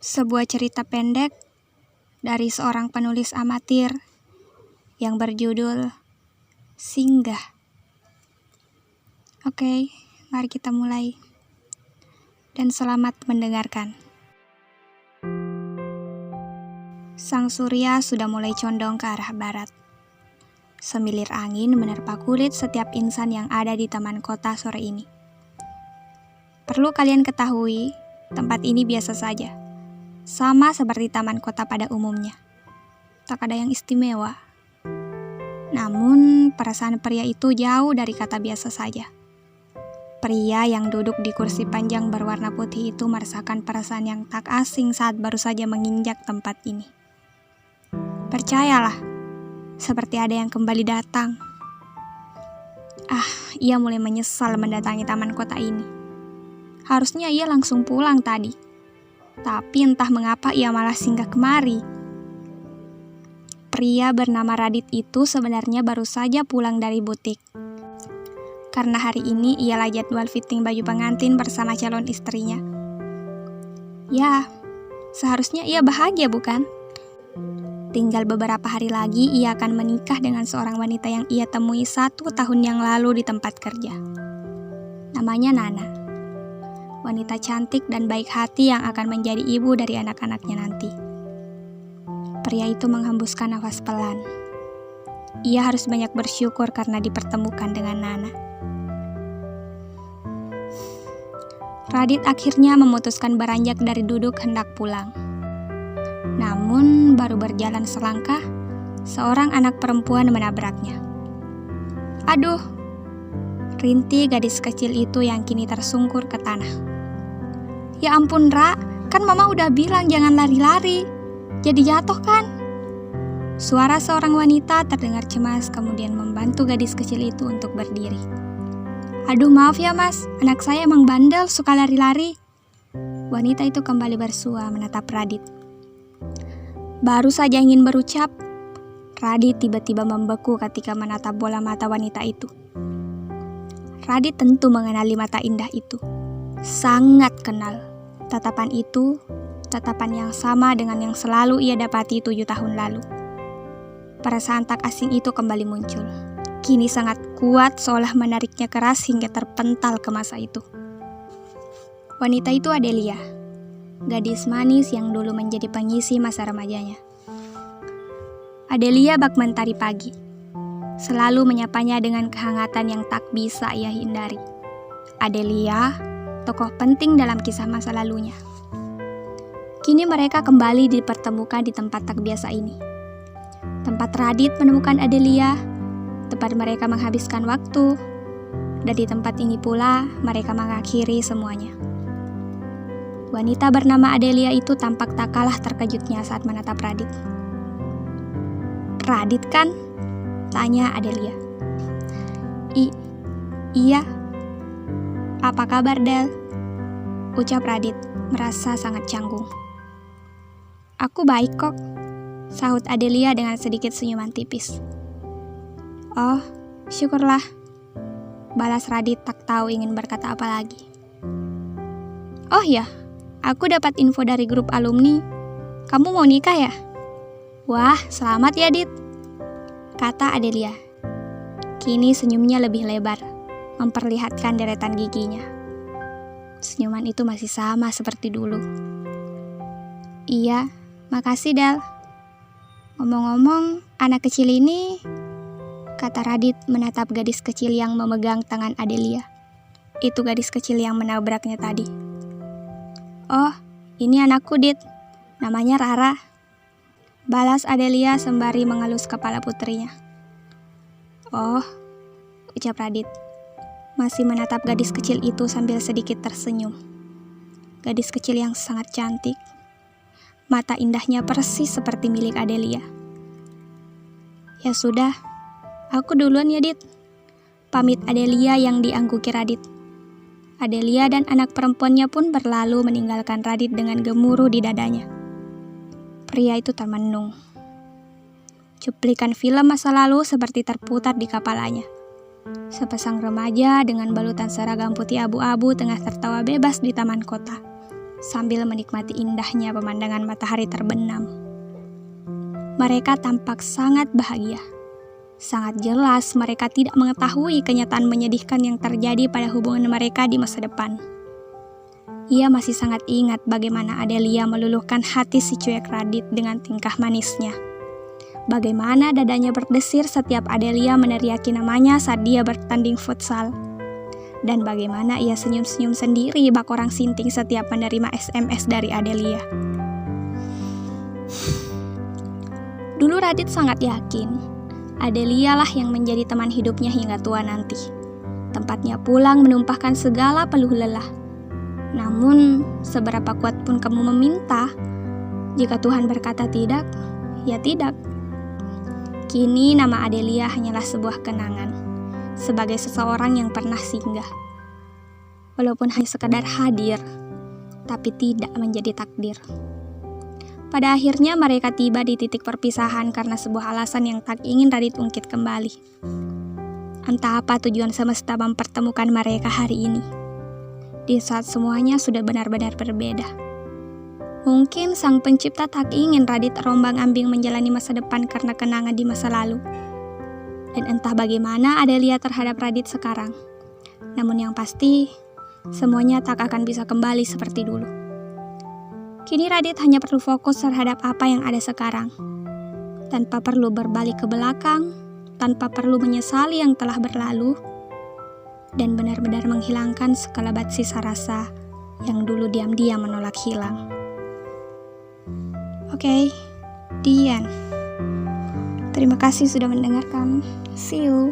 Sebuah cerita pendek dari seorang penulis amatir yang berjudul Singgah. Oke, mari kita mulai. Dan selamat mendengarkan. Sang surya sudah mulai condong ke arah barat. Semilir angin menerpa kulit setiap insan yang ada di taman kota sore ini. Perlu kalian ketahui, tempat ini biasa saja. Sama seperti taman kota pada umumnya. Tak ada yang istimewa. Namun, perasaan pria itu jauh dari kata biasa saja. Pria yang duduk di kursi panjang berwarna putih itu merasakan perasaan yang tak asing saat baru saja menginjak tempat ini. Percayalah, seperti ada yang kembali datang. Ia mulai menyesal mendatangi taman kota ini. Harusnya ia langsung pulang tadi. Tapi entah mengapa ia malah singgah kemari. Pria bernama Radit itu sebenarnya baru saja pulang dari butik. Karena hari ini ialah jadwal fitting baju pengantin bersama calon istrinya. Ya, seharusnya ia bahagia bukan? Tinggal beberapa hari lagi ia akan menikah dengan seorang wanita yang ia temui 1 tahun yang lalu di tempat kerja. Namanya Nana. Wanita cantik dan baik hati yang akan menjadi ibu dari anak-anaknya nanti. Pria itu menghembuskan nafas pelan. Ia harus banyak bersyukur karena dipertemukan dengan Nana. Radit akhirnya memutuskan beranjak dari duduk hendak pulang. Namun baru berjalan selangkah, seorang anak perempuan menabraknya. Aduh! Rintih gadis kecil itu yang kini tersungkur ke tanah. Ya ampun, Ra, kan mama udah bilang jangan lari-lari. Jadi jatuh kan? Suara seorang wanita terdengar cemas kemudian membantu gadis kecil itu untuk berdiri. Aduh, maaf ya mas, anak saya emang bandel, suka lari-lari. Wanita itu kembali bersua menatap Radit. Baru saja ingin berucap, Radit tiba-tiba membeku ketika menatap bola mata wanita itu. Radit tentu mengenali mata indah itu. Sangat kenal. Tatapan itu, tatapan yang sama dengan yang selalu ia dapati 7 tahun lalu. Perasaan tak asing itu kembali muncul. Kini sangat kuat seolah menariknya keras hingga terpental ke masa itu. Wanita itu Adelia, gadis manis yang dulu menjadi pengisi masa remajanya. Adelia bak mentari pagi, selalu menyapanya dengan kehangatan yang tak bisa ia hindari. Adelia, tokoh penting dalam kisah masa lalunya. Kini mereka kembali dipertemukan di tempat tak biasa ini. Tempat Radit menemukan Adelia, tempat mereka menghabiskan waktu, dan di tempat ini pula mereka mengakhiri semuanya. Wanita bernama Adelia itu tampak tak kalah terkejutnya saat menatap Radit. Radit kan? Tanya Adelia. Iya. Apa kabar, Del? Ucap Radit, merasa sangat canggung. Aku baik kok, sahut Adelia dengan sedikit senyuman tipis. Oh, syukurlah, balas Radit tak tahu ingin berkata apa lagi. Oh ya, aku dapat info dari grup alumni. Kamu mau nikah ya? Wah, selamat ya, Dit, kata Adelia. Kini senyumnya lebih lebar, memperlihatkan deretan giginya. Senyuman itu masih sama seperti dulu. Iya, makasih, Del. Ngomong-ngomong, anak kecil ini, kata Radit menatap gadis kecil yang memegang tangan Adelia. Itu gadis kecil yang menabraknya tadi. Oh, ini anakku, Dit. Namanya Rara. Balas Adelia sembari mengelus kepala putrinya. Oh, ucap Radit, masih menatap gadis kecil itu sambil sedikit tersenyum. Gadis kecil yang sangat cantik. Mata indahnya persis seperti milik Adelia. Ya sudah, aku duluan ya, Dit. Pamit Adelia yang diangguki Radit. Adelia dan anak perempuannya pun berlalu meninggalkan Radit dengan gemuruh di dadanya. Pria itu termenung. Cuplikan film masa lalu seperti terputar di kepalanya. Sepasang remaja dengan balutan seragam putih abu-abu tengah tertawa bebas di taman kota. sambil menikmati indahnya pemandangan matahari terbenam. Mereka tampak sangat bahagia. Sangat jelas mereka tidak mengetahui kenyataan menyedihkan yang terjadi pada hubungan mereka di masa depan. Ia masih sangat ingat bagaimana Adelia meluluhkan hati si cuek Radit dengan tingkah manisnya. Bagaimana dadanya berdesir setiap Adelia meneriaki namanya saat dia bertanding futsal. Dan bagaimana ia senyum-senyum sendiri bak orang sinting setiap menerima SMS dari Adelia. Dulu Radit sangat yakin Adelia lah yang menjadi teman hidupnya hingga tua nanti. Tempatnya pulang menumpahkan segala peluh lelah. Namun, seberapa kuat pun kamu meminta, jika Tuhan berkata tidak, ya tidak. Kini nama Adelia hanyalah sebuah kenangan, sebagai seseorang yang pernah singgah. Walaupun hanya sekadar hadir, tapi tidak menjadi takdir. Pada akhirnya mereka tiba di titik perpisahan karena sebuah alasan yang tak ingin Radit ungkit kembali. Entah apa tujuan semesta mempertemukan mereka hari ini, di saat semuanya sudah benar-benar berbeda. Mungkin sang pencipta tak ingin Radit terombang-ambing menjalani masa depan karena kenangan di masa lalu. Dan entah bagaimana Adelia terhadap Radit sekarang. Namun yang pasti, semuanya tak akan bisa kembali seperti dulu. Kini Radit hanya perlu fokus terhadap apa yang ada sekarang. Tanpa perlu berbalik ke belakang, tanpa perlu menyesali yang telah berlalu, dan benar-benar menghilangkan sekelebat sisa rasa yang dulu diam-diam menolak hilang. Oke, the end. Terima kasih sudah mendengarkan. See you.